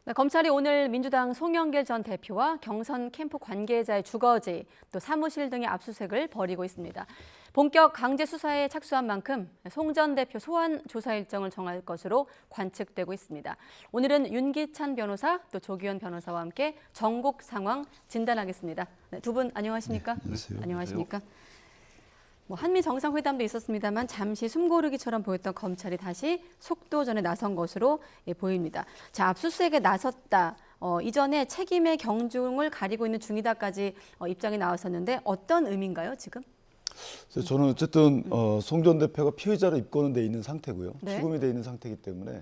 네, 검찰이 오늘 민주당 송영길 전 대표와 경선 캠프 관계자의 주거지, 또 사무실 등의 압수수색을 벌이고 있습니다. 본격 강제 수사에 착수한 만큼 송 전 대표 소환 조사 일정을 정할 것으로 관측되고 있습니다. 오늘은 윤기찬 변호사, 또 조기현 변호사와 함께 전국 상황 진단하겠습니다. 네, 두 분 안녕하십니까? 네, 안녕하세요. 안녕하십니까? 한미 정상회담도 있었습니다만 잠시 숨고르기처럼 보였던 검찰이 다시 속도전에 나선 것으로 보입니다. 자, 압수수색에 나섰다. 이전에 책임의 경중을 가리고 있는 중이다까지 입장이 나왔었는데 어떤 의미인가요, 지금? 저는 어쨌든 송 전 대표가 피의자로 입건은 돼 있는 상태고요. 네. 수금이 돼 있는 상태이기 때문에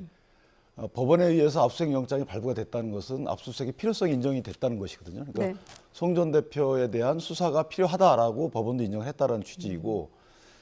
법원에 의해서 압수수색 영장이 발부가 됐다는 것은 압수수색의 필요성이 인정이 됐다는 것이거든요. 그러니까 네. 송 전 대표에 대한 수사가 필요하다라고 법원도 인정을 했다는 취지이고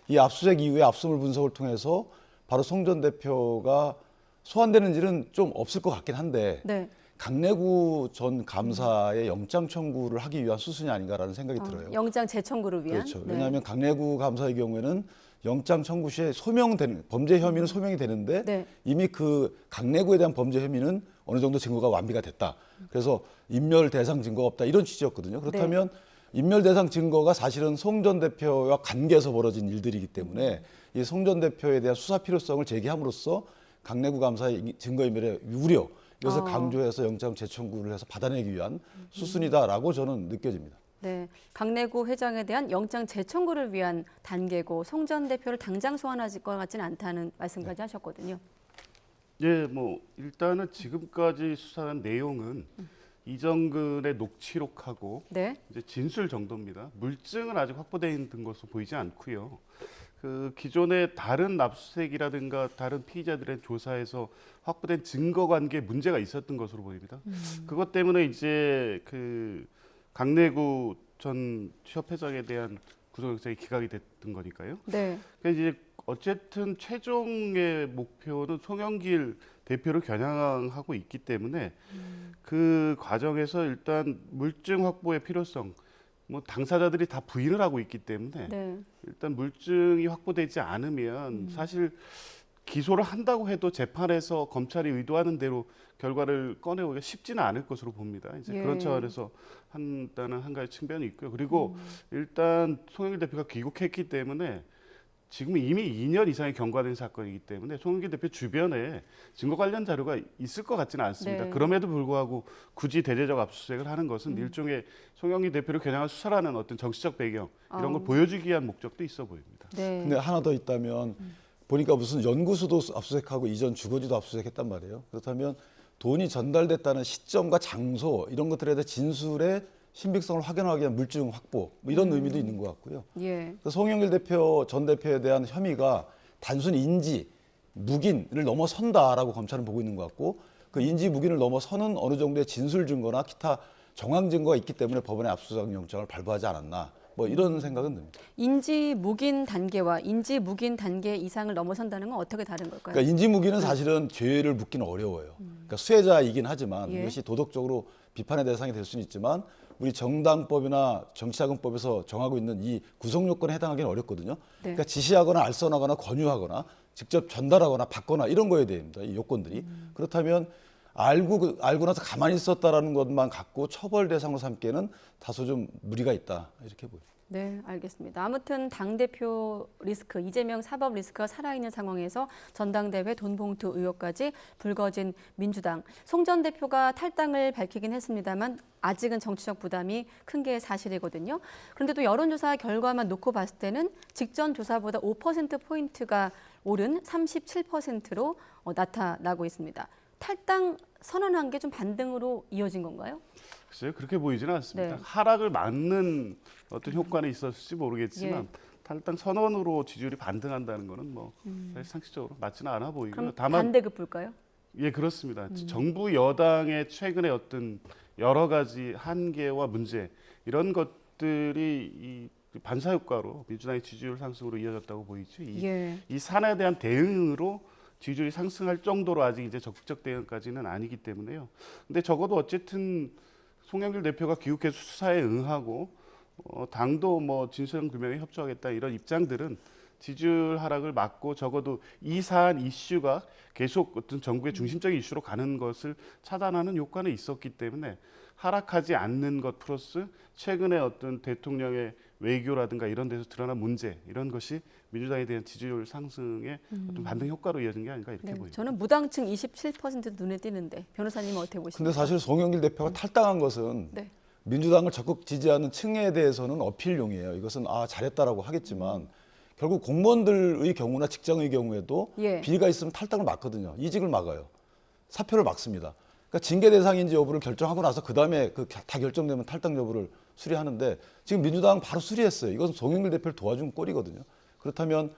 이 압수수색 이후에 압수물 분석을 통해서 바로 송 전 대표가 소환되는 일은 좀 없을 것 같긴 한데 네. 강내구 전 감사의 영장 청구를 하기 위한 수순이 아닌가라는 생각이 들어요. 영장 재청구를 위한? 그렇죠. 네. 왜냐하면 강내구 감사의 경우에는 영장 청구 시에 소명되는 범죄 혐의는 소명이 되는데 네. 이미 그 강내구에 대한 범죄 혐의는 어느 정도 증거가 완비가 됐다. 그래서 인멸 대상 증거가 없다 이런 취지였거든요. 그렇다면 인멸 대상 증거가 사실은 송 전 대표와 관계에서 벌어진 일들이기 때문에 이 송 전 대표에 대한 수사 필요성을 제기함으로써 강내구 감사의 증거인멸의 우려 이것을 강조해서 영장 재청구를 해서 받아내기 위한 수순이다라고 저는 느껴집니다. 네, 강내구 회장에 대한 영장 재청구를 위한 단계고 송 전 대표를 당장 소환하실 것 같지는 않다는 말씀까지 하셨거든요. 예, 일단은 지금까지 수사한 내용은 이정근의 녹취록하고 네. 이제 진술 정도입니다. 물증은 아직 확보되어 있는 것으로 보이지 않고요. 그 기존의 다른 압수수색이라든가 다른 피의자들의 조사에서 확보된 증거 관계에 문제가 있었던 것으로 보입니다. 그것 때문에 이제 그 강내구 전 협회장에 대한 구속영장이 기각이 됐던 거니까요. 네. 그러니까 이제 어쨌든 최종의 목표는 송영길 대표를 겨냥하고 있기 때문에 그 과정에서 일단 물증 확보의 필요성, 당사자들이 다 부인을 하고 있기 때문에 네. 일단 물증이 확보되지 않으면 사실 기소를 한다고 해도 재판에서 검찰이 의도하는 대로 결과를 꺼내오기가 쉽지는 않을 것으로 봅니다. 이제 예. 그런 차원에서 한다는 한 가지 측면이 있고요. 그리고 일단 송영길 대표가 귀국했기 때문에 지금 이미 2년 이상이 경과된 사건이기 때문에 송영길 대표 주변에 증거 관련 자료가 있을 것 같지는 않습니다. 네. 그럼에도 불구하고 굳이 대대적 압수수색을 하는 것은 일종의 송영길 대표를 겨냥한 수사라는 어떤 정치적 배경 이런 걸 보여주기 위한 목적도 있어 보입니다. 네. 근데 하나 더 있다면 보니까 무슨 연구소도 압수수색하고 이전 주거지도 압수수색했단 말이에요. 그렇다면 돈이 전달됐다는 시점과 장소 이런 것들에 대해 진술의 신빙성을 확인하기 위한 물증 확보 이런 의미도 있는 것 같고요. 예. 송영길 대표 전 대표에 대한 혐의가 단순 인지 묵인을 넘어선다라고 검찰은 보고 있는 것 같고 그 인지 묵인을 넘어서는 어느 정도의 진술 증거나 기타 정황 증거가 있기 때문에 법원에 압수수색 영장을 발부하지 않았나 이런 생각은 듭니다. 인지 묵인 단계와 인지 묵인 단계 이상을 넘어선다는 건 어떻게 다른 걸까요? 그러니까 인지 묵인은 사실은 죄를 묻기는 어려워요. 그러니까 수혜자이긴 하지만 예. 이것이 도덕적으로 비판의 대상이 될 수는 있지만 우리 정당법이나 정치자금법에서 정하고 있는 이 구성 요건에 해당하기는 어렵거든요. 네. 그러니까 지시하거나 알선하거나 권유하거나 직접 전달하거나 받거나 이런 거에 대해입니다. 이 요건들이. 그렇다면 알고 나서 가만히 있었다라는 것만 갖고 처벌 대상으로 삼기에는 다소 좀 무리가 있다 이렇게 보입니다. 네, 알겠습니다. 아무튼 당대표 리스크, 이재명 사법 리스크가 살아있는 상황에서 전당대회 돈봉투 의혹까지 불거진 민주당. 송 전 대표가 탈당을 밝히긴 했습니다만 아직은 정치적 부담이 큰 게 사실이거든요. 그런데 또 여론조사 결과만 놓고 봤을 때는 직전 조사보다 5%포인트가 오른 37%로 나타나고 있습니다. 탈당 선언한 게 좀 반등으로 이어진 건가요? 글쎄요, 그렇게 보이지는 않습니다. 네. 하락을 막는 어떤 효과는 있었을지 모르겠지만 예. 탈당 선언으로 지지율이 반등한다는 거는 사실 상식적으로 맞지는 않아 보이고요. 그럼 다만 반대급 볼까요? 예, 그렇습니다. 정부 여당의 최근의 어떤 여러 가지 한계와 문제 이런 것들이 이 반사 효과로 민주당의 지지율 상승으로 이어졌다고 보이죠. 예. 이 산에 대한 대응으로 지지율이 상승할 정도로 아직 이제 적극적 대응까지는 아니기 때문에요. 근데 적어도 어쨌든 송영길 대표가 귀국해서 수사에 응하고 당도 진실규명에 협조하겠다 이런 입장들은 지지율 하락을 막고 적어도 이 사안 이슈가 계속 어떤 정부의 중심적인 이슈로 가는 것을 차단하는 효과는 있었기 때문에 하락하지 않는 것 플러스 최근에 어떤 대통령의 외교라든가 이런 데서 드러난 문제 이런 것이 민주당에 대한 지지율 상승의 어떤 반등 효과로 이어진 게 아닌가 이렇게 네, 보입니다. 저는 무당층 27% 눈에 띄는데 변호사님은 어떻게 보십니까? 근데 사실 송영길 대표가 탈당한 것은 네. 민주당을 적극 지지하는 층에 대해서는 어필용이에요. 이것은 잘했다라고 하겠지만 결국 공무원들의 경우나 직장의 경우에도 예. 비리가 있으면 탈당을 막거든요. 이직을 막아요. 사표를 막습니다. 그러니까 징계 대상인지 여부를 결정하고 나서 그다음에 다 결정되면 탈당 여부를 수리하는데 지금 민주당은 바로 수리했어요. 이것은 송영길 대표를 도와준 꼴이거든요. 그렇다면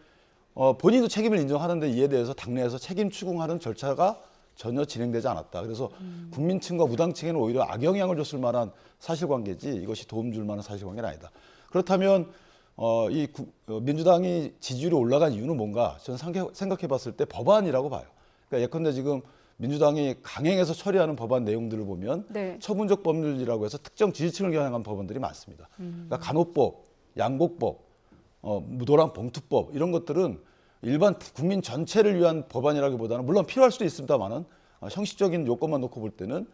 본인도 책임을 인정하는데 이에 대해서 당내에서 책임 추궁하는 절차가 전혀 진행되지 않았다. 그래서 국민층과 무당층에는 오히려 악영향을 줬을 만한 사실관계지 이것이 도움 줄 만한 사실관계는 아니다. 그렇다면 민주당이 지지율이 올라간 이유는 뭔가 저는 생각해 봤을 때 법안이라고 봐요. 그러니까 예컨대 지금 민주당이 강행해서 처리하는 법안 내용들을 보면 네. 처분적 법률이라고 해서 특정 지지층을 겨냥한 법안들이 많습니다. 그러니까 간호법, 양곡법, 무도랑 봉투법 이런 것들은 일반 국민 전체를 위한 법안이라기보다는 물론 필요할 수도 있습니다만은 형식적인 요건만 놓고 볼 때는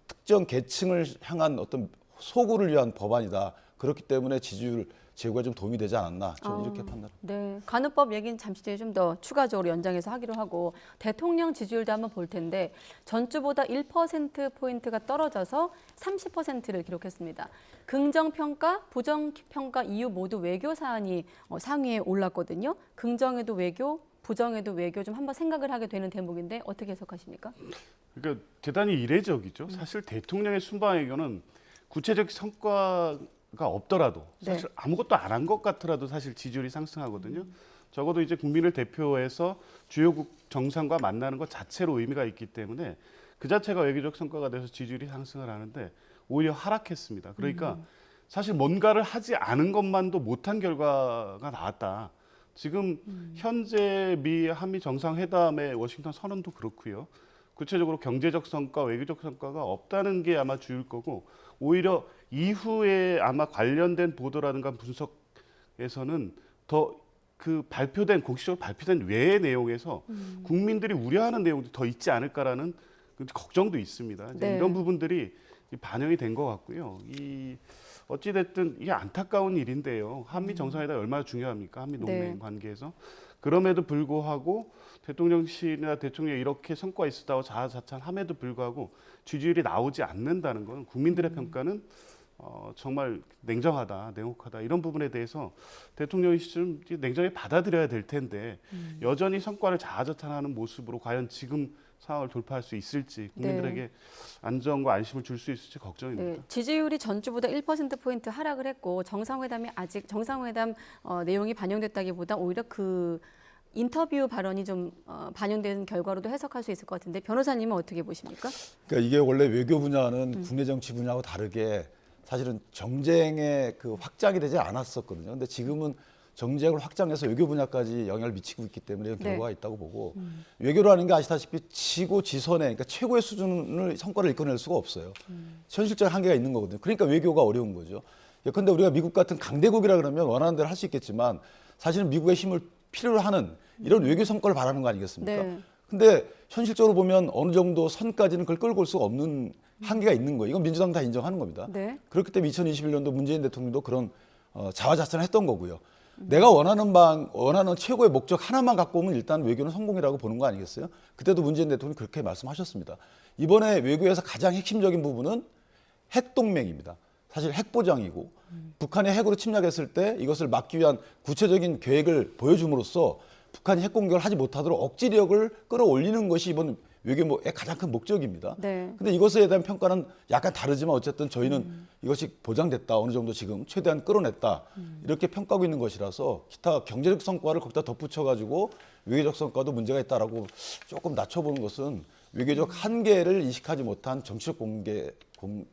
특정 계층을 향한 어떤 소구를 위한 법안이다. 그렇기 때문에 지지율 제고에 좀 도움이 되지 않았나 저는 이렇게 판단합니다. 네, 간호법 얘기는 잠시 뒤에 좀 더 추가적으로 연장해서 하기로 하고 대통령 지지율도 한번 볼 텐데 전주보다 1%포인트가 떨어져서 30%를 기록했습니다. 긍정평가, 부정평가 이유 모두 외교 사안이 상위에 올랐거든요. 긍정에도 외교, 부정에도 외교 좀 한번 생각을 하게 되는 대목인데 어떻게 해석하십니까? 그러니까 대단히 이례적이죠. 사실 대통령의 순방 외교는 구체적 성과가 없더라도 사실 아무것도 안 한 것 같더라도 사실 지지율이 상승하거든요. 적어도 이제 국민을 대표해서 주요국 정상과 만나는 것 자체로 의미가 있기 때문에 그 자체가 외교적 성과가 돼서 지지율이 상승을 하는데 오히려 하락했습니다. 그러니까 사실 뭔가를 하지 않은 것만도 못한 결과가 나왔다. 지금 현재 미 한미 정상회담의 워싱턴 선언도 그렇고요. 구체적으로 경제적 성과, 외교적 성과가 없다는 게 아마 주일 거고 오히려 이후에 아마 관련된 보도라든가 분석에서는 더 그 공식적으로 발표된 외의 내용에서 국민들이 우려하는 내용도 더 있지 않을까라는 걱정도 있습니다. 이제 네. 이런 부분들이 반영이 된 것 같고요. 어찌됐든 이게 안타까운 일인데요. 한미 정상회담이 얼마나 중요합니까? 한미 동맹 네. 관계에서. 그럼에도 불구하고 대통령실이나 대통령이 이렇게 성과 있었다고 자화자찬함에도 불구하고 지지율이 나오지 않는다는 건 국민들의 평가는 정말 냉정하다, 냉혹하다 이런 부분에 대해서 대통령이 좀 냉정히 받아들여야 될 텐데 여전히 성과를 자화자찬하는 모습으로 과연 지금 상황을 돌파할 수 있을지 국민들에게 안정과 안심을 줄 수 있을지 걱정입니다. 네, 지지율이 전주보다 1%포인트 하락을 했고 정상회담 내용이 반영됐다기보다 오히려 그 인터뷰 발언이 좀 반영된 결과로도 해석할 수 있을 것 같은데 변호사님은 어떻게 보십니까? 그러니까 이게 원래 외교 분야는 국내 정치 분야하고 다르게 사실은 정쟁의 그 확장이 되지 않았었거든요. 근데 지금은 정쟁을 확장해서 외교 분야까지 영향을 미치고 있기 때문에 이런 결과가 있다고 보고 외교라는 게 아시다시피 지고지선에 그러니까 최고의 수준을 성과를 이끌어낼 수가 없어요. 현실적 한계가 있는 거거든요. 그러니까 외교가 어려운 거죠. 예컨대 우리가 미국 같은 강대국이라 그러면 원하는 대로 할 수 있겠지만 사실은 미국의 힘을 필요로 하는 이런 외교 성과를 바라는 거 아니겠습니까? 네. 근데 현실적으로 보면 어느 정도 선까지는 그걸 끌고 올 수가 없는 한계가 있는 거예요. 이건 민주당 다 인정하는 겁니다. 네. 그렇기 때문에 2021년도 문재인 대통령도 그런 자화자찬을 했던 거고요. 내가 원하는 최고의 목적 하나만 갖고 오면 일단 외교는 성공이라고 보는 거 아니겠어요? 그때도 문재인 대통령이 그렇게 말씀하셨습니다. 이번에 외교에서 가장 핵심적인 부분은 핵동맹입니다. 사실 핵보장이고 북한이 핵으로 침략했을 때 이것을 막기 위한 구체적인 계획을 보여줌으로써 북한이 핵공격을 하지 못하도록 억지력을 끌어올리는 것이 이번 외교의 가장 큰 목적입니다. 네. 근데 이것에 대한 평가는 약간 다르지만 어쨌든 저희는 이것이 보장됐다. 어느 정도 지금 최대한 끌어냈다. 이렇게 평가하고 있는 것이라서 기타 경제적 성과를 거기다 덧붙여가지고 외교적 성과도 문제가 있다라고 조금 낮춰보는 것은 외교적 한계를 인식하지 못한 정치적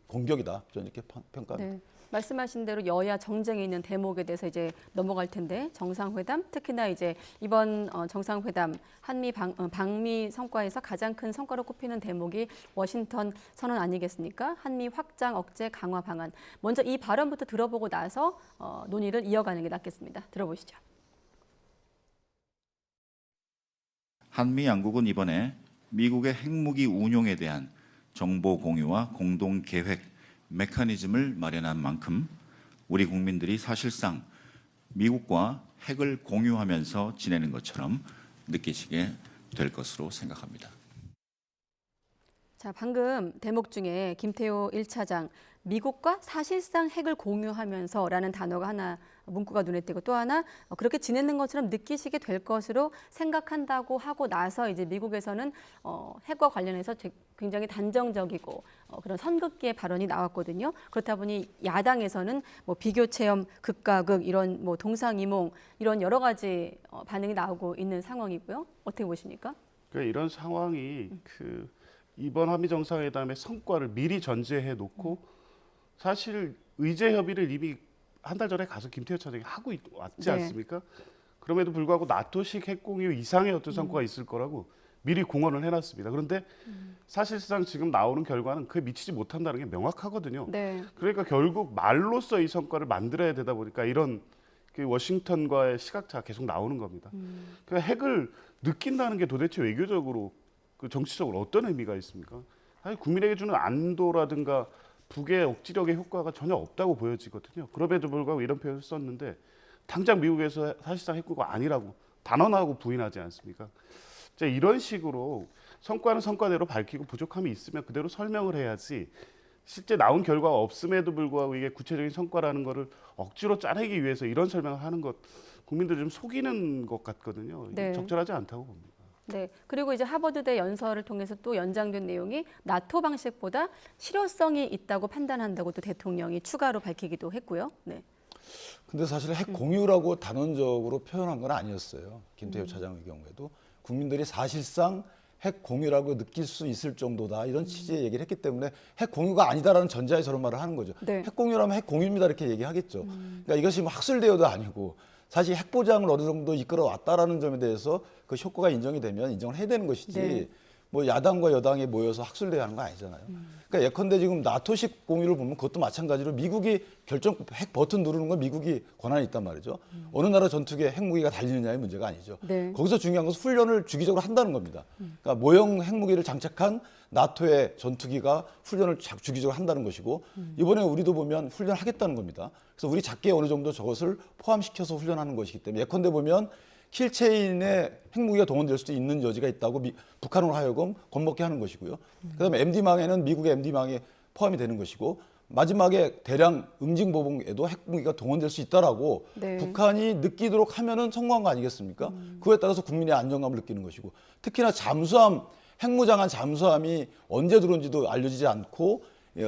공격이다. 저는 이렇게 평가합니다. 네. 말씀하신 대로 여야 정쟁이 있는 대목에 대해서 이제 넘어갈 텐데 정상회담 특히나 이제 이번 정상회담 한미 방미 성과에서 가장 큰 성과로 꼽히는 대목이 워싱턴 선언 아니겠습니까? 한미 확장 억제 강화 방안. 먼저 이 발언부터 들어보고 나서 논의를 이어가는 게 낫겠습니다. 들어보시죠. 한미 양국은 이번에 미국의 핵무기 운용에 대한 정보 공유와 공동 계획 메커니즘을 마련한 만큼 우리 국민들이 사실상 미국과 핵을 공유하면서 지내는 것처럼 느끼시게 될 것으로 생각합니다. 자, 방금 대목 중에 김태호 1차장 미국과 사실상 핵을 공유하면서라는 단어가 하나 문구가 눈에 띄고 또 하나 그렇게 지내는 것처럼 느끼시게 될 것으로 생각한다고 하고 나서 이제 미국에서는 핵과 관련해서 굉장히 단정적이고 그런 선긋기의 발언이 나왔거든요. 그렇다 보니 야당에서는 뭐 비교 체험 극과 극 이런 뭐 동상이몽 이런 여러 가지 반응이 나오고 있는 상황이고요. 어떻게 보십니까? 그러니까 이런 상황이 이번 한미 정상회담의 성과를 미리 전제해 놓고 사실 의제 협의를 이미 한 달 전에 가서 김태호 차장이 하고 왔지 네. 않습니까? 그럼에도 불구하고 나토식 핵공유 이상의 어떤 성과가 있을 거라고 미리 공언을 해놨습니다. 그런데 사실상 지금 나오는 결과는 그에 미치지 못한다는 게 명확하거든요. 네. 그러니까 결국 말로써 이 성과를 만들어야 되다 보니까 이런 그 워싱턴과의 시각차가 계속 나오는 겁니다. 그러니까 핵을 느낀다는 게 도대체 외교적으로 그 정치적으로 어떤 의미가 있습니까? 사실 국민에게 주는 안도라든가 북의 억지력의 효과가 전혀 없다고 보여지거든요. 그럼에도 불구하고 이런 표현을 썼는데 당장 미국에서 사실상 핵구가 아니라고 단언하고 부인하지 않습니까? 이런 식으로 성과는 성과대로 밝히고 부족함이 있으면 그대로 설명을 해야지 실제 나온 결과가 없음에도 불구하고 이게 구체적인 성과라는 거를 억지로 짜내기 위해서 이런 설명을 하는 것 국민들을 좀 속이는 것 같거든요. 네. 적절하지 않다고 봅니다. 네. 그리고 이제 하버드대 연설을 통해서 또 연장된 내용이 나토 방식보다 실효성이 있다고 판단한다고 또 대통령이 추가로 밝히기도 했고요. 네. 근데 사실 핵 공유라고 단언적으로 표현한 건 아니었어요. 김태호 차장의 경우에도 국민들이 사실상 핵 공유라고 느낄 수 있을 정도다 이런 취지의 얘기를 했기 때문에 핵 공유가 아니다라는 전제하에 저런 말을 하는 거죠. 네. 핵 공유라면 핵 공유입니다 이렇게 얘기하겠죠. 그러니까 이것이 뭐 학술대요도 아니고 사실 핵 보장을 어느 정도 이끌어 왔다라는 점에 대해서 그 효과가 인정이 되면 인정을 해야 되는 것이지 네. 뭐 야당과 여당이 모여서 학술대요 하는 거 아니잖아요. 그러니까 예컨대 지금 나토식 공유를 보면 그것도 마찬가지로 미국이 핵 버튼 누르는 건 미국이 권한이 있단 말이죠. 어느 나라 전투기에 핵무기가 달리느냐의 문제가 아니죠. 네. 거기서 중요한 것은 훈련을 주기적으로 한다는 겁니다. 그러니까 모형 핵무기를 장착한 나토의 전투기가 훈련을 주기적으로 한다는 것이고 이번에 우리도 보면 훈련을 하겠다는 겁니다. 그래서 우리 작게 어느 정도 저것을 포함시켜서 훈련하는 것이기 때문에 예컨대 보면 킬체인에 핵무기가 동원될 수도 있는 여지가 있다고 북한으로 하여금 겁먹게 하는 것이고요. 그다음에 MD망에는 미국의 MD망이 포함이 되는 것이고 마지막에 대량 응징보복에도 핵무기가 동원될 수 있다라고 네. 북한이 느끼도록 하면은 성공한 거 아니겠습니까? 그에 따라서 국민의 안정감을 느끼는 것이고 특히나 잠수함 핵무장한 잠수함이 언제 들어온지도 알려지지 않고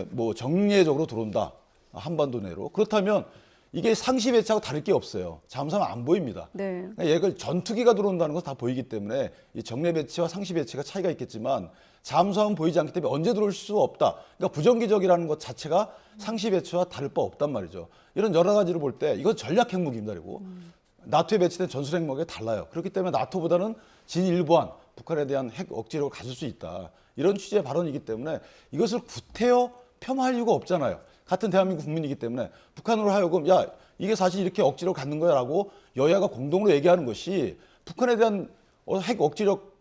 뭐 정례적으로 들어온다 한반도 내로 그렇다면 이게 상시 배치하고 다를 게 없어요. 잠수함은 안 보입니다. 네. 그러니까 얘가 전투기가 들어온다는 건 다 보이기 때문에 이 정례 배치와 상시 배치가 차이가 있겠지만 잠수함은 보이지 않기 때문에 언제 들어올 수 없다. 그러니까 부정기적이라는 것 자체가 상시 배치와 다를 바 없단 말이죠. 이런 여러 가지로 볼 때 이건 전략 핵무기입니다. 그리고 나토에 배치된 전술 핵무기가 달라요. 그렇기 때문에 나토보다는 진일보한 북한에 대한 핵 억지력을 가질 수 있다. 이런 취지의 발언이기 때문에 이것을 구태여 폄하할 이유가 없잖아요. 같은 대한민국 국민이기 때문에 북한으로 하여금 야 이게 사실 이렇게 억지로 갖는 거야라고 여야가 공동으로 얘기하는 것이 북한에 대한 핵 억지력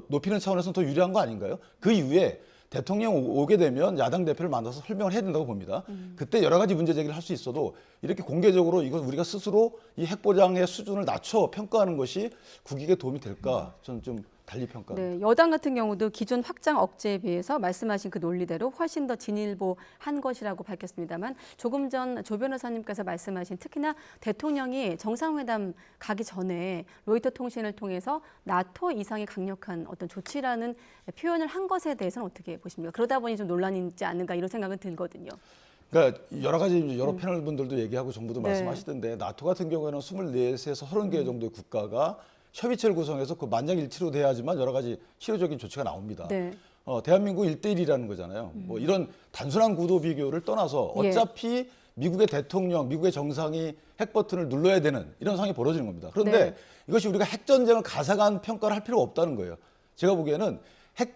높이는 차원에서는 더 유리한 거 아닌가요? 그 이후에 대통령 오게 되면 야당 대표를 만나서 설명을 해야 된다고 봅니다. 그때 여러 가지 문제 제기를 할 수 있어도 이렇게 공개적으로 이거 우리가 스스로 이 핵보장의 수준을 낮춰 평가하는 것이 국익에 도움이 될까? 저는 좀 달리 평가합니다. 네, 여당 같은 경우도 기존 확장 억제에 비해서 말씀하신 그 논리대로 훨씬 더 진일보한 것이라고 밝혔습니다만 조금 전 조 변호사님께서 말씀하신 특히나 대통령이 정상회담 가기 전에 로이터 통신을 통해서 나토 이상의 강력한 어떤 조치라는 표현을 한 것에 대해서는 어떻게 보십니까? 그러다 보니 좀 논란이 있지 않는가 이런 생각은 들거든요. 그러니까 여러 가지 여러 패널 분들도 얘기하고 정부도 네. 말씀하시던데 나토 같은 경우에는 24에서 30개 정도의 국가가 협의체를 구성해서 그 만장일치로 돼야지만 여러 가지 실효적인 조치가 나옵니다. 네. 대한민국 1대1이라는 거잖아요. 뭐 이런 단순한 구도 비교를 떠나서 예. 어차피 미국의 대통령, 미국의 정상이 핵 버튼을 눌러야 되는 이런 상황이 벌어지는 겁니다. 그런데 네. 이것이 우리가 핵전쟁을 가상한 평가를 할 필요가 없다는 거예요. 제가 보기에는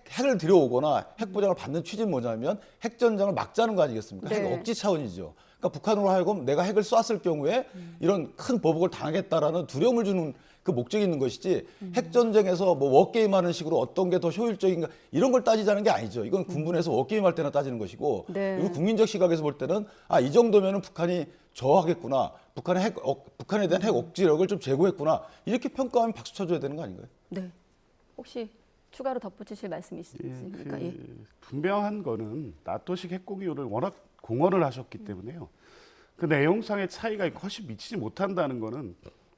핵을 들여오거나 핵 보장을 받는 취지는 뭐냐면 핵전쟁을 막자는 거 아니겠습니까? 네. 핵 억지 차원이죠. 그러니까 북한으로 하여금 내가 핵을 쐈을 경우에 이런 큰 보복을 당하겠다라는 두려움을 주는 그 목적이 있는 것이지 핵 전쟁에서 뭐 워게임 하는 식으로 어떤 게 더 효율적인가 이런 걸 따지자는 게 아니죠. 이건 군부에서 워게임 할 때나 따지는 것이고 네. 그리고 국민적 시각에서 볼 때는 이 정도면은 북한이 저하겠구나. 북한에 대한 핵 억지력을 좀 제고했구나. 이렇게 평가하면 박수 쳐줘야 되는 거 아닌가요? 네. 혹시 추가로 덧붙이실 말씀이 있으십니까? 예. 분명한 거는 나토식 핵공유를 워낙 공언을 하셨기 때문에요. 그 내용상의 차이가 훨씬 미치지 못한다는 거는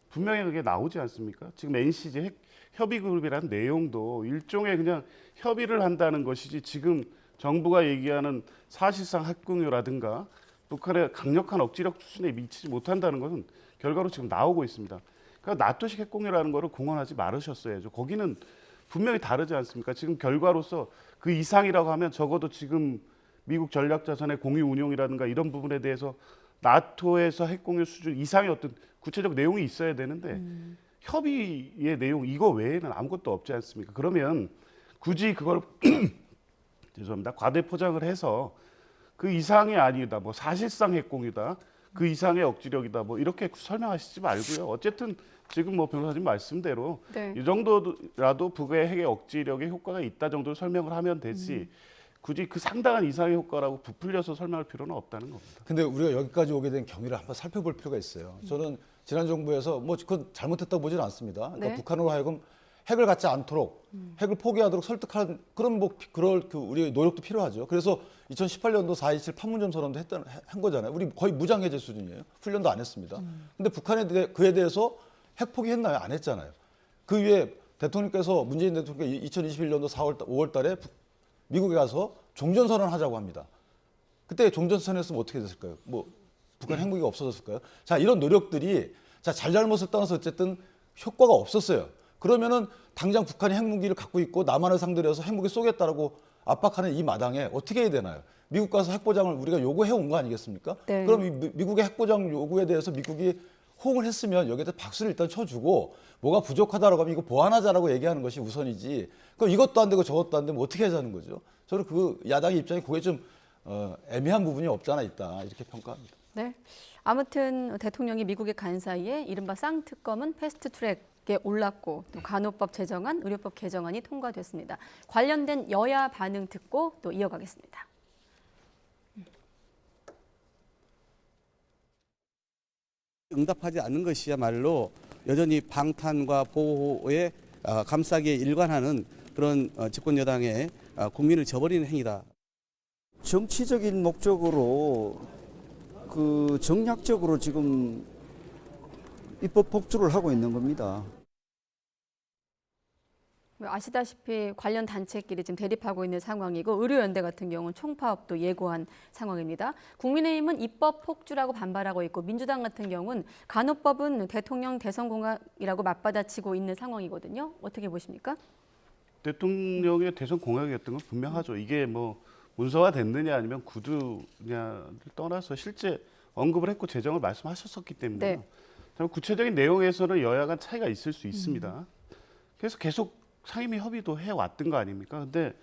분명히 그게 나오지 않습니까? 지금 NCG 핵 협의그룹이라는 내용도 일종의 그냥 협의를 한다는 것이지 지금 정부가 얘기하는 사실상 핵공유라든가 북한의 강력한 억지력 수준에 미치지 못한다는 것은 결과로 지금 나오고 있습니다. 그러니까 나토식 핵공유라는 거를 공언하지 말으셨어야죠. 거기는 분명히 다르지 않습니까? 지금 결과로서 그 이상이라고 하면 적어도 지금 미국 전략자산의 공유 운용이라든가 이런 부분에 대해서 나토에서 핵공유 수준 이상의 어떤 구체적 내용이 있어야 되는데 협의의 내용 이거 외에는 아무것도 없지 않습니까? 그러면 굳이 그걸 죄송합니다. 과대 포장을 해서 그 이상이 아니다. 뭐 사실상 핵공유다. 그 이상의 억지력이다. 뭐 이렇게 설명하시지 말고요. 어쨌든 지금 뭐 변호사님 말씀대로 네. 이 정도라도 북의 핵의 억지력에 효과가 있다 정도로 설명을 하면 되지. 굳이 그 상당한 이상의 효과라고 부풀려서 설명할 필요는 없다는 겁니다. 근데 우리가 여기까지 오게 된 경위를 한번 살펴볼 필요가 있어요. 저는 지난 정부에서 뭐 그건 잘못했다고 보지는 않습니다. 그러니까 네. 북한으로 하여금 핵을 갖지 않도록 핵을 포기하도록 설득하는 그런 뭐 그럴 그 우리의 노력도 필요하죠. 그래서 2018년도 4.27 판문점 선언도 한 거잖아요. 우리 거의 무장 해제 수준이에요. 훈련도 안 했습니다. 근데 그에 대해서 핵 포기했나요? 안 했잖아요. 그 위에 대통령께서 문재인 대통령이 2021년도 5월 달에 미국에 가서 종전선언 하자고 합니다. 그때 종전선언 했으면 어떻게 됐을까요? 뭐 북한 핵무기가 없어졌을까요? 자, 이런 노력들이 잘잘못을 떠나서 어쨌든 효과가 없었어요. 그러면은 당장 북한이 핵무기를 갖고 있고 남한을 상대로 해서 핵무기 쏘겠다라고 압박하는 이 마당에 어떻게 해야 되나요? 미국 가서 핵보장을 우리가 요구해 온 거 아니겠습니까? 네. 그럼 미국의 핵보장 요구에 대해서 미국이 호응을 했으면 여기에 대해 박수를 일단 쳐주고 뭐가 부족하다라고 하면 이거 보완하자라고 얘기하는 것이 우선이지. 그럼 이것도 안 되고 저것도 안 되면 어떻게 하자는 거죠? 저는 그 야당의 입장이 그게 좀 애매한 부분이 없지 않아 있다 이렇게 평가합니다. 네. 아무튼 대통령이 미국에 간 사이에 이른바 쌍특검은 패스트트랙에 올랐고 또 간호법 제정안, 의료법 개정안이 통과됐습니다. 관련된 여야 반응 듣고 또 이어가겠습니다. 응답하지 않는 것이야말로 여전히 방탄과 보호에 감싸기에 일관하는 그런 집권 여당의 국민을 저버리는 행위다. 정치적인 목적으로 그 정략적으로 지금 입법 폭주를 하고 있는 겁니다. 아시다시피 관련 단체끼리 지금 대립하고 있는 상황이고 의료연대 같은 경우는 총파업도 예고한 상황입니다. 국민의힘은 입법 폭주라고 반발하고 있고 민주당 같은 경우는 간호법은 대통령 대선 공약이라고 맞받아치고 있는 상황이거든요. 어떻게 보십니까? 대통령의 대선 공약이었던 건 분명하죠. 이게 뭐 문서화됐느냐 아니면 구두냐를 떠나서 실제 언급을 했고 제정을 말씀하셨었기 때문에 네. 구체적인 내용에서는 여야 간 차이가 있을 수 있습니다. 그래서 계속 상임위 협의도 해왔던 거 아닙니까? 근데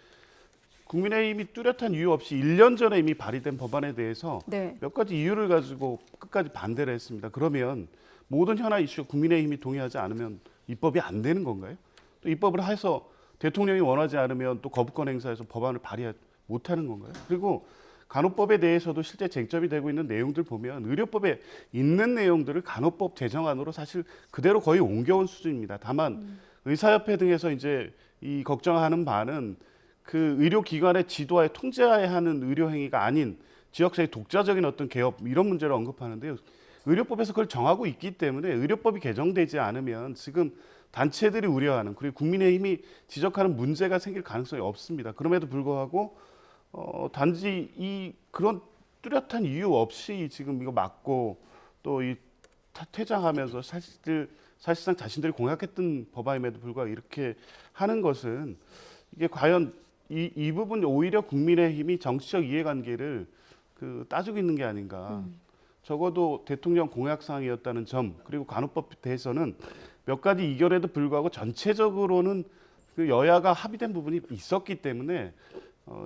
국민의힘이 뚜렷한 이유 없이 1년 전에 이미 발의된 법안에 대해서 네. 몇 가지 이유를 가지고 끝까지 반대를 했습니다. 그러면 모든 현안 이슈 국민의힘이 동의하지 않으면 입법이 안 되는 건가요? 또 입법을 해서 대통령이 원하지 않으면 또 거부권 행사해서 법안을 발의 못하는 건가요? 그리고 간호법에 대해서도 실제 쟁점이 되고 있는 내용들 보면 의료법에 있는 내용들을 간호법 제정안으로 사실 그대로 거의 옮겨온 수준입니다. 다만 의사협회 등에서 이제 이 걱정하는 바는 그 의료기관의 지도하에 통제해야 하는 의료행위가 아닌 지역사회 독자적인 어떤 개업 이런 문제를 언급하는데요. 의료법에서 그걸 정하고 있기 때문에 의료법이 개정되지 않으면 지금 단체들이 우려하는 그리고 국민의힘이 지적하는 문제가 생길 가능성이 없습니다. 그럼에도 불구하고 단지 이 그런 뚜렷한 이유 없이 지금 이거 막고 또 이 퇴장하면서 사실상 자신들이 공약했던 법안임에도 불구하고 이렇게 하는 것은 이게 과연 이 부분 오히려 국민의힘이 정치적 이해관계를 따지고 있는 게 아닌가. 적어도 대통령 공약사항이었다는 점 그리고 간호법에 대해서는 몇 가지 이견에도 불구하고 전체적으로는 그 여야가 합의된 부분이 있었기 때문에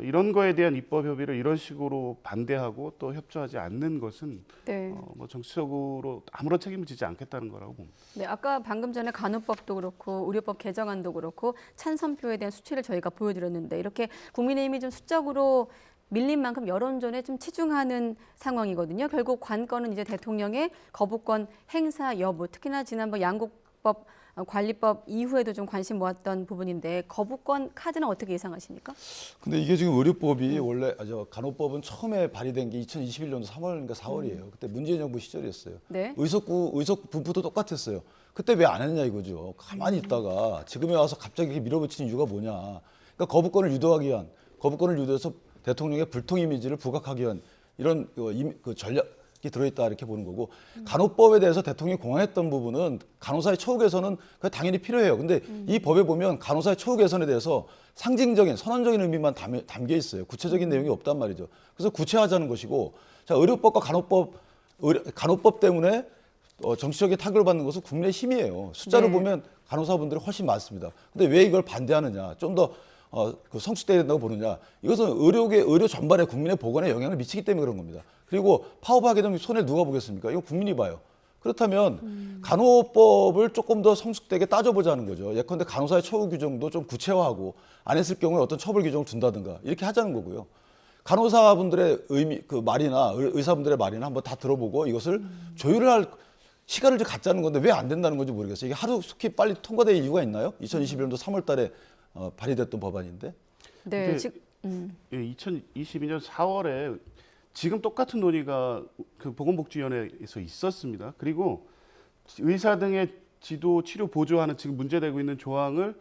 이런 거에 대한 입법 협의를 이런 식으로 반대하고 또 협조하지 않는 것은 네. 뭐 정치적으로 아무런 책임을 지지 않겠다는 거라고 봅니다. 네, 아까 방금 전에 간호법도 그렇고 의료법 개정안도 그렇고 찬성표에 대한 수치를 저희가 보여드렸는데 이렇게 국민의힘이 좀 수적으로 밀린 만큼 여론전에 좀 치중하는 상황이거든요. 결국 관건은 이제 대통령의 거부권 행사 여부, 특히나 지난번 양곡법 관리법 이후에도 좀 관심 모았던 부분인데 거부권 카드는 어떻게 예상하십니까? 근데 이게 지금 의료법이 원래 간호법은 처음에 발의된 게 2021년도 3월인가 4월이에요. 그때 문재인 정부 시절이었어요. 네. 의석 분포도 똑같았어요. 그때 왜 안 했냐 이거죠. 가만히 있다가 지금에 와서 갑자기 이렇게 밀어붙이는 이유가 뭐냐. 그러니까 거부권을 유도하기 위한, 거부권을 유도해서 대통령의 불통 이미지를 부각하기 위한 이런 그 전략이 들어있다 이렇게 보는 거고, 간호법에 대해서 대통령이 공언했던 부분은 간호사의 처우 개선은 그게 당연히 필요해요. 근데 이 법에 보면 간호사의 처우 개선에 대해서 상징적인 선언적인 의미만 담겨 있어요. 구체적인 내용이 없단 말이죠. 그래서 구체화하자는 것이고, 자, 의료법과 간호법 때문에 정치적인 타격을 받는 것은 국민의힘이에요. 숫자로 네. 보면 간호사분들이 훨씬 많습니다. 근데 왜 이걸 반대하느냐? 좀 더 그 성숙돼야 된다고 보느냐? 이것은 의료 전반에 국민의 보건에 영향을 미치기 때문에 그런 겁니다. 그리고 파업하게 되면 손해를 누가 보겠습니까? 이거 국민이 봐요. 그렇다면 간호법을 조금 더 성숙되게 따져보자는 거죠. 예컨대 간호사의 처우 규정도 좀 구체화하고 안 했을 경우에 어떤 처벌 규정을 둔다든가 이렇게 하자는 거고요. 간호사분들의 그 말이나 의사분들의 말이나 한번 다 들어보고 이것을 조율을 할 시간을 좀 갖자는 건데 왜 안 된다는 건지 모르겠어요. 이게 하루속히 빨리 통과될 이유가 있나요? 2021년도 3월 달에 발의됐던 법안인데. 네, 근데 지금 예, 2022년 4월에 지금 똑같은 논의가 그 보건복지위원회에서 있었습니다. 그리고 의사 등의 지도 치료 보조하는 지금 문제되고 있는 조항을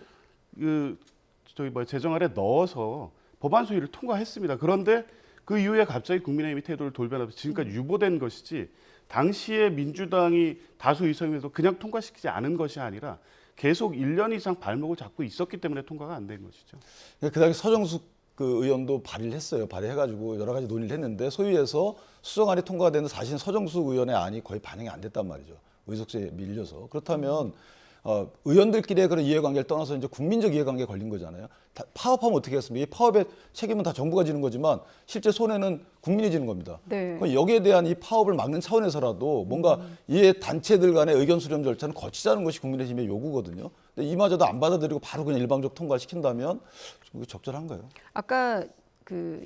재정안에 넣어서 법안 소위를 통과했습니다. 그런데 그 이후에 갑자기 국민의힘이 태도를 돌변하면서 지금까지 유보된 것이지, 당시에 민주당이 다수 의석임에도 그냥 통과시키지 않은 것이 아니라 계속 1년 이상 발목을 잡고 있었기 때문에 통과가 안 된 것이죠. 그 당시 서정숙 그 의원도 발의를 했어요. 발의해가지고 여러 가지 논의를 했는데 소위에서 수정안이 통과되는 사실 서정숙 의원의 안이 거의 반영이 안 됐단 말이죠. 의석수에 밀려서. 그렇다면 의원들끼리의 그런 이해관계를 떠나서 이제 국민적 이해관계에 걸린 거잖아요. 파업하면 어떻게 했습니까? 이 파업의 책임은 다 정부가 지는 거지만 실제 손해는 국민이 지는 겁니다. 네. 그럼 여기에 대한 이 파업을 막는 차원에서라도 뭔가 이해 단체들 간의 의견 수렴 절차는 거치자는 것이 국민의힘의 요구거든요. 근데 이마저도 안 받아들이고 바로 그냥 일방적 통과를 시킨다면 좀 적절한가요? 아까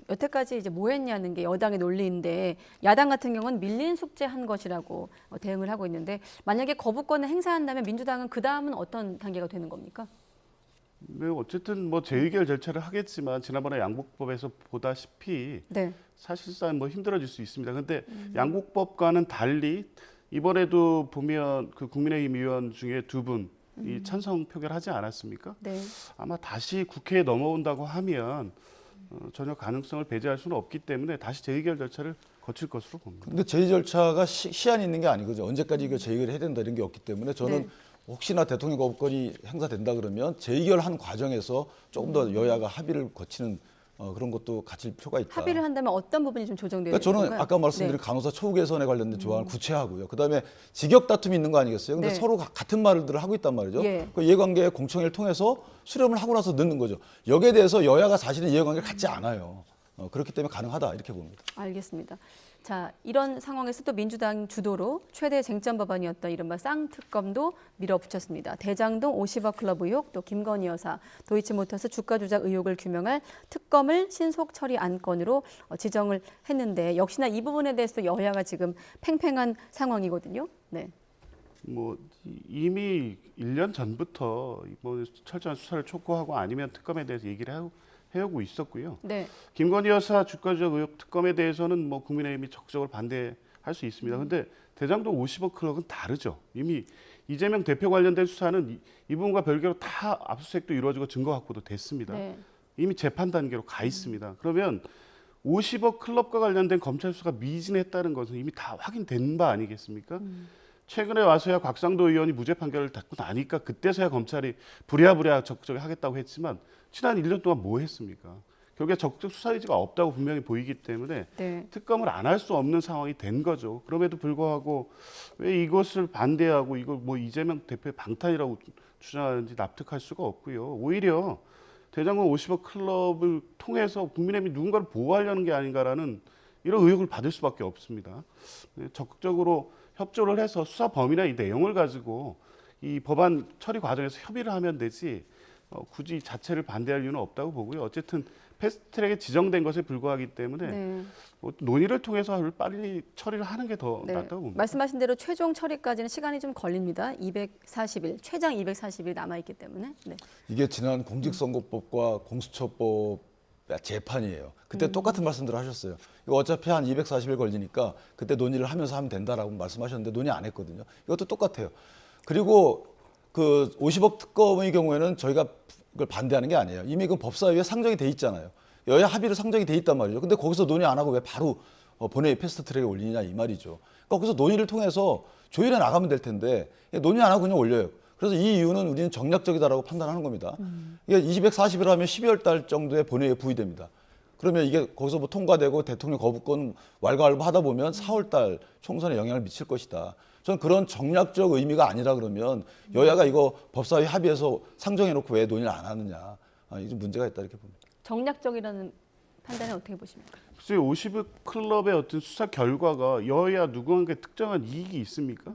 여태까지 이제 뭐 했냐는 게 여당의 논리인데 야당 같은 경우는 밀린 숙제한 것이라고 대응을 하고 있는데 만약에 거부권을 행사한다면 민주당은 그 다음은 어떤 단계가 되는 겁니까? 네, 어쨌든 뭐 재의결 절차를 하겠지만 지난번에 양곡법에서 보다시피 네. 사실상 뭐 힘들어질 수 있습니다. 근데 양곡법과는 달리 이번에도 보면 그 국민의힘 의원 중에 두 분이 찬성 표결하지 않았습니까? 네. 아마 다시 국회에 넘어온다고 하면 전혀 가능성을 배제할 수는 없기 때문에 다시 재의결 절차를 거칠 것으로 봅니다. 근데 제의 절차가 시한이 있는 게 아니거든요. 언제까지 이거 제의결을 해야 된다 이런 게 없기 때문에 저는 네. 혹시나 대통령 거부권이 행사된다 그러면 재의결한 과정에서 조금 더 여야가 합의를 거치는 그런 것도 갖출 필요가 있다. 합의를 한다면 어떤 부분이 좀 조정돼야 그러니까 저는 될까요? 아까 말씀드린 네. 간호사 처우 개선에 관련된 조항을 구체하고요. 그다음에 직역 다툼이 있는 거 아니겠어요? 근데 네. 서로 같은 말들을 하고 있단 말이죠. 예. 그 이해관계 공청회를 통해서 수렴을 하고 나서 넣는 거죠. 여기에 대해서 여야가 사실은 이해관계를 갖지 않아요. 그렇기 때문에 가능하다 이렇게 봅니다. 알겠습니다. 자, 이런 상황에서 또 민주당 주도로 최대 쟁점 법안이었던 이른바 쌍특검도 밀어붙였습니다. 대장동 50억 클럽 의혹, 또 김건희 여사, 도이치모터스 주가 조작 의혹을 규명할 특검을 신속 처리 안건으로 지정을 했는데 역시나 이 부분에 대해서도 여야가 지금 팽팽한 상황이거든요. 네. 뭐 이미 1년 전부터 뭐 철저한 수사를 촉구하고 아니면 특검에 대해서 얘기를 해오고 있었고요. 네. 김건희 여사 주가 조작 의혹 특검에 대해서는 뭐 국민의힘이 적극적으로 반대할 수 있습니다. 그런데 대장동 50억 클럽은 다르죠. 이미 이재명 대표 관련된 수사는 이 부분과 별개로 다 압수수색도 이루어지고 증거 확보도 됐습니다. 네. 이미 재판 단계로 가 있습니다. 그러면 50억 클럽과 관련된 검찰 수사가 미진했다는 것은 이미 다 확인된 바 아니겠습니까? 최근에 와서야 곽상도 의원이 무죄 판결을 받고 나니까 그때서야 검찰이 부랴부랴 적극적으로 하겠다고 했지만 지난 1년 동안 뭐 했습니까? 결국에 적극 수사 의지가 없다고 분명히 보이기 때문에 네. 특검을 안 할 수 없는 상황이 된 거죠. 그럼에도 불구하고 왜 이것을 반대하고 이걸 뭐 이재명 대표의 방탄이라고 주장하는지 납득할 수가 없고요. 오히려 대장동 50억 클럽을 통해서 국민의힘이 누군가를 보호하려는 게 아닌가라는 이런 의혹을 받을 수밖에 없습니다. 적극적으로 협조를 해서 수사 범위나 이 내용을 가지고 이 법안 처리 과정에서 협의를 하면 되지 굳이 자체를 반대할 이유는 없다고 보고요. 어쨌든 패스트트랙에 지정된 것에 불과하기 때문에 네. 논의를 통해서 빨리 처리를 하는 게 더 네. 낫다고 봅니다. 말씀하신 대로 최종 처리까지는 시간이 좀 걸립니다. 240일, 최장 240일 남아있기 때문에. 네. 이게 지난 공직선거법과 공수처법 재판이에요. 그때 똑같은 말씀들 하셨어요. 이거 어차피 한 240일 걸리니까 그때 논의를 하면서 하면 된다라고 말씀하셨는데 논의 안 했거든요. 이것도 똑같아요. 그리고 그 50억 특검의 경우에는 저희가 그걸 반대하는 게 아니에요. 이미 그 법사위에 상정이 돼 있잖아요. 여야 합의로 상정이 돼 있단 말이죠. 근데 거기서 논의 안 하고 왜 바로 본회의 패스트트랙에 올리냐 이 말이죠. 그러니까 거기서 논의를 통해서 조율해 나가면 될 텐데 논의 안 하고 그냥 올려요. 그래서 이 이유는 우리는 정략적이다라고 판단하는 겁니다. 이게 240일 하면 12월 달 정도에 본회의에 부의됩니다. 그러면 이게 거기서 뭐 통과되고 대통령 거부권 왈가왈부하다 보면 4월 달 총선에 영향을 미칠 것이다. 저는 그런 정략적 의미가 아니라 그러면 여야가 이거 법사위 합의해서 상정해놓고 왜 논의를 안 하느냐. 이게 좀 문제가 있다 이렇게 봅니다. 정략적이라는 판단은 어떻게 보십니까? 글쎄요, 50억 클럽의 어떤 수사 결과가 여야 누구에게 특정한 이익이 있습니까?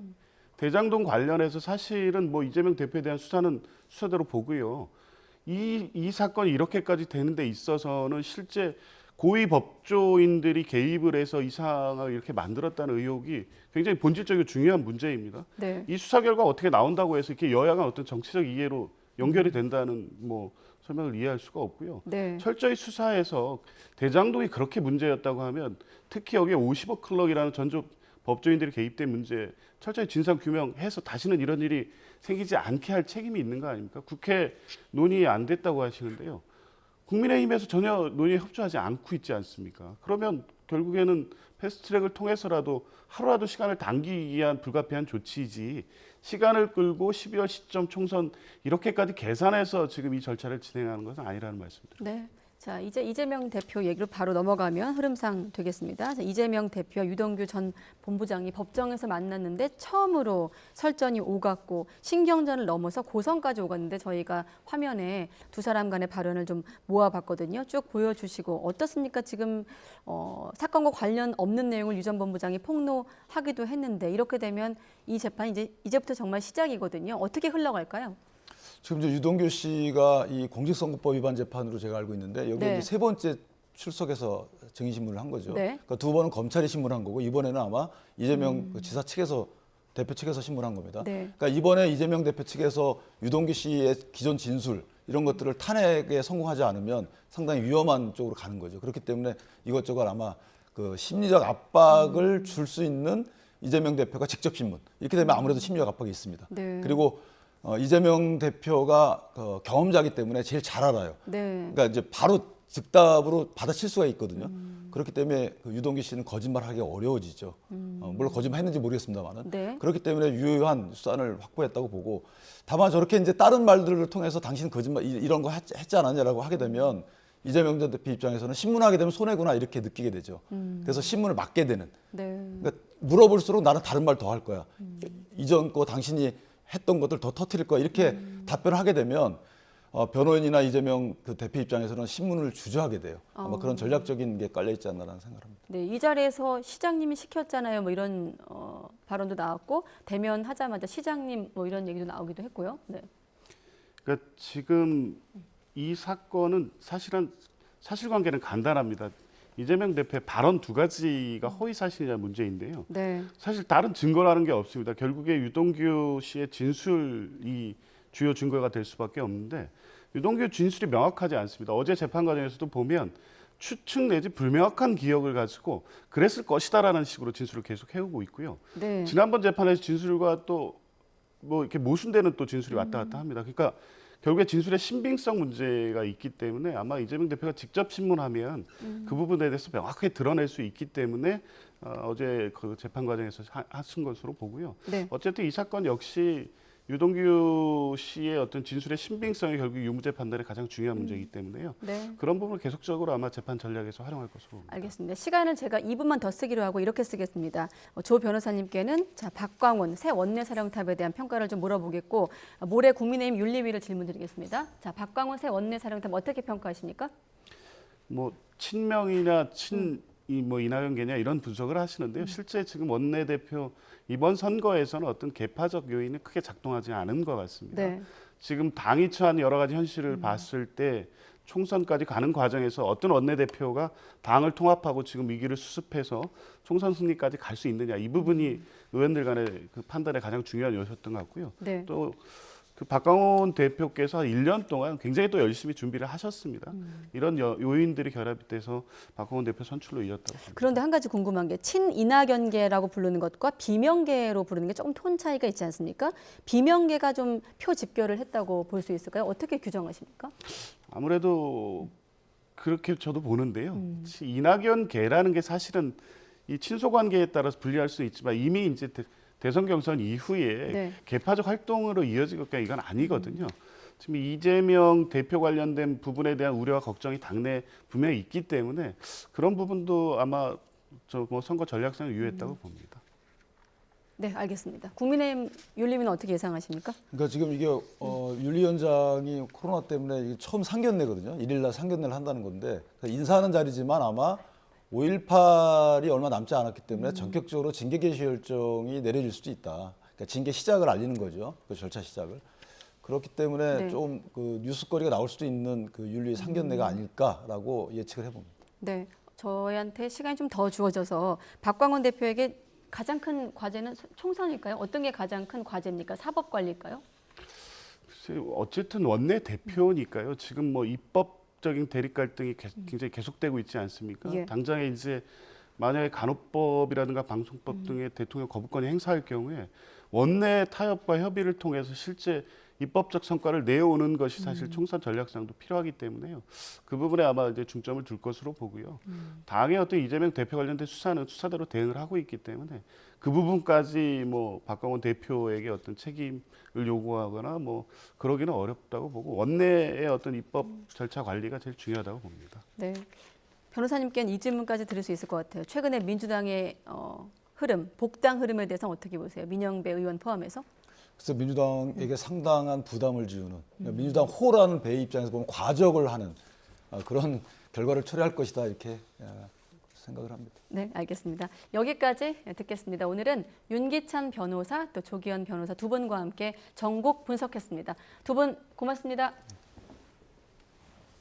대장동 관련해서 사실은 뭐 이재명 대표에 대한 수사는 수사대로 보고요. 이 사건이 이렇게까지 되는 데 있어서는 실제 고위 법조인들이 개입을 해서 이 상황을 이렇게 만들었다는 의혹이 굉장히 본질적이고 중요한 문제입니다. 네. 이 수사 결과 어떻게 나온다고 해서 이렇게 여야가 어떤 정치적 이해로 연결이 된다는 뭐 설명을 이해할 수가 없고요. 네. 철저히 수사해서 대장동이 그렇게 문제였다고 하면 특히 여기에 50억 클럽이라는 전조 법조인들이 개입된 문제 철저히 진상 규명해서 다시는 이런 일이 생기지 않게 할 책임이 있는 거 아닙니까? 국회 논의 안 됐다고 하시는데요. 국민의힘에서 전혀 논의에 협조하지 않고 있지 않습니까? 그러면 결국에는 패스트트랙을 통해서라도 하루라도 시간을 당기기 위한 불가피한 조치이지 시간을 끌고 12월 시점 총선 이렇게까지 계산해서 지금 이 절차를 진행하는 것은 아니라는 말씀드립니다. 네. 자, 이제 이재명 대표 얘기로 바로 넘어가면 흐름상 되겠습니다. 자, 이재명 대표와 유동규 전 본부장이 법정에서 만났는데 처음으로 설전이 오갔고 신경전을 넘어서 고성까지 오갔는데 저희가 화면에 두 사람 간의 발언을 좀 모아봤거든요. 쭉 보여주시고 어떻습니까? 지금 사건과 관련 없는 내용을 유 전 본부장이 폭로하기도 했는데 이렇게 되면 이 재판이 이제부터 정말 시작이거든요. 어떻게 흘러갈까요? 지금 이제 유동규 씨가 이 공직선거법 위반 재판으로 제가 알고 있는데 여기 네. 이제 세 번째 출석해서 증인 신문을 한 거죠. 네. 그러니까 두 번은 검찰이 신문한 거고 이번에는 아마 이재명 그 지사 측에서 대표 측에서 신문한 겁니다. 네. 그러니까 이번에 이재명 대표 측에서 유동규 씨의 기존 진술 이런 것들을 탄핵에 성공하지 않으면 상당히 위험한 쪽으로 가는 거죠. 그렇기 때문에 이것저것 아마 그 심리적 압박을 줄 수 있는 이재명 대표가 직접 신문 이렇게 되면 아무래도 심리적 압박이 있습니다. 네. 그리고 이재명 대표가 경험자이기 때문에 제일 잘 알아요. 네. 그러니까 이제 바로 즉답으로 받아칠 수가 있거든요. 그렇기 때문에 그 유동규 씨는 거짓말하기가 어려워지죠. 물론 거짓말했는지 모르겠습니다만은 네. 그렇기 때문에 유효한 수단을 확보했다고 보고 다만 저렇게 이제 다른 말들을 통해서 당신 거짓말 이런 거 했지 않았냐라고 하게 되면 이재명 전 대표 입장에서는 신문하게 되면 손해구나 이렇게 느끼게 되죠. 그래서 신문을 맡게 되는. 네. 그러니까 물어볼수록 나는 다른 말 더 할 거야. 이전 거 당신이 했던 것들 더 터뜨릴 거야. 이렇게 답변을 하게 되면 변호인이나 이재명 그 대표 입장에서는 신문을 주저하게 돼요. 아마 그런 전략적인 게 깔려 있지 않나라는 생각합니다. 네, 이 자리에서 시장님이 시켰잖아요. 뭐 이런 발언도 나왔고 대면하자마자 시장님 뭐 이런 얘기도 나오기도 했고요. 네. 그러니까 지금 이 사건은 사실관계는 간단합니다. 이재명 대표의 발언 두 가지가 허위 사실이냐 문제인데요. 네. 사실 다른 증거라는 게 없습니다. 결국에 유동규 씨의 진술이 주요 증거가 될 수밖에 없는데 유동규 진술이 명확하지 않습니다. 어제 재판 과정에서도 보면 추측 내지 불명확한 기억을 가지고 그랬을 것이다라는 식으로 진술을 계속 해오고 있고요. 네. 지난번 재판에서 진술과 또 뭐 이렇게 모순되는 또 진술이 왔다 갔다 합니다. 그러니까 결국에 진술의 신빙성 문제가 있기 때문에 아마 이재명 대표가 직접 신문하면 그 부분에 대해서 명확하게 드러낼 수 있기 때문에 어제 그 재판 과정에서 하신 것으로 보고요. 네. 어쨌든 이 사건 역시 유동규 씨의 어떤 진술의 신빙성이 결국 유무죄 판단의 가장 중요한 문제이기 때문에요. 네. 그런 부분을 계속적으로 아마 재판 전략에서 활용할 것으로 봅니다. 알겠습니다. 시간을 제가 2분만 더 쓰기로 하고 이렇게 쓰겠습니다. 조 변호사님께는 자 박광훈 새 원내사령탑에 대한 평가를 좀 물어보겠고 모레 국민의힘 윤리위를 질문드리겠습니다. 자 박광훈 새 원내사령탑 어떻게 평가하십니까? 뭐 친명이냐 뭐 이낙연계냐 이런 분석을 하시는데요. 실제 지금 원내대표 이번 선거에서는 어떤 계파적 요인이 크게 작동하지 않은 것 같습니다. 네. 지금 당이 처한 여러 가지 현실을 봤을 때 총선까지 가는 과정에서 어떤 원내대표가 당을 통합하고 지금 위기를 수습해서 총선 승리까지 갈 수 있느냐 이 부분이 의원들 간의 그 판단에 가장 중요한 요소였던 것 같고요. 네. 또 그 박광훈 대표께서 1년 동안 굉장히 또 열심히 준비를 하셨습니다. 이런 요인들이 결합이 돼서 박광훈 대표 선출로 이었다고 봅니다. 그런데 한 가지 궁금한 게 친이낙연계라고 부르는 것과 비명계로 부르는 게 조금 톤 차이가 있지 않습니까? 비명계가 좀 표 집결을 했다고 볼 수 있을까요? 어떻게 규정하십니까? 아무래도 그렇게 저도 보는데요. 이낙연계라는 게 사실은 이 친소관계에 따라서 분리할 수 있지만 이미 이제 대선 경선 이후에 네. 개파적 활동으로 이어질 것까 이건 아니거든요. 지금 이재명 대표 관련된 부분에 대한 우려와 걱정이 당내 분명히 있기 때문에 그런 부분도 아마 저 뭐 선거 전략상을 유효했다고 봅니다. 네, 알겠습니다. 국민의힘 윤리위는 어떻게 예상하십니까? 그러니까 지금 이게 윤리위원장이 코로나 때문에 이게 처음 상견례거든요. 1일날 상견례를 한다는 건데 인사하는 자리지만 아마 5.18이 얼마 남지 않았기 때문에 전격적으로 징계 개시 결정이 내려질 수도 있다. 그러니까 징계 시작을 알리는 거죠. 그 절차 시작을. 그렇기 때문에 네. 좀 그 뉴스거리가 나올 수도 있는 그 윤리 상견례가 아닐까라고 예측을 해봅니다. 네, 저희한테 시간이 좀 더 주어져서 박광훈 대표에게 가장 큰 과제는 총선일까요? 어떤 게 가장 큰 과제입니까? 사법 관리일까요? 글쎄요, 어쨌든 원내 대표니까요. 지금 뭐 입법적인 대립 갈등이 굉장히 계속되고 있지 않습니까? 예. 당장에 이제 만약에 간호법이라든가 방송법 등의 대통령 거부권이 행사할 경우에 원내 타협과 협의를 통해서 실제 입법적 성과를 내오는 것이 사실 총선 전략상도 필요하기 때문에요. 그 부분에 아마 이제 중점을 둘 것으로 보고요. 당의 어떤 이재명 대표 관련된 수사는 수사대로 대응을 하고 있기 때문에 그 부분까지 뭐 박광훈 대표에게 어떤 책임을 요구하거나 뭐 그러기는 어렵다고 보고 원내의 어떤 입법 절차 관리가 제일 중요하다고 봅니다. 네, 변호사님께는 이 질문까지 드릴 수 있을 것 같아요. 최근에 민주당의 흐름, 복당 흐름에 대해서 어떻게 보세요? 민영배 의원 포함해서? 그래서 민주당에게 상당한 부담을 지우는 민주당 호라는 배의 입장에서 보면 과적을 하는 그런 결과를 초래할 것이다 이렇게 생각을 합니다. 네, 알겠습니다. 여기까지 듣겠습니다. 오늘은 윤기찬 변호사 또 조기현 변호사 두 분과 함께 전국 분석했습니다. 두 분 고맙습니다.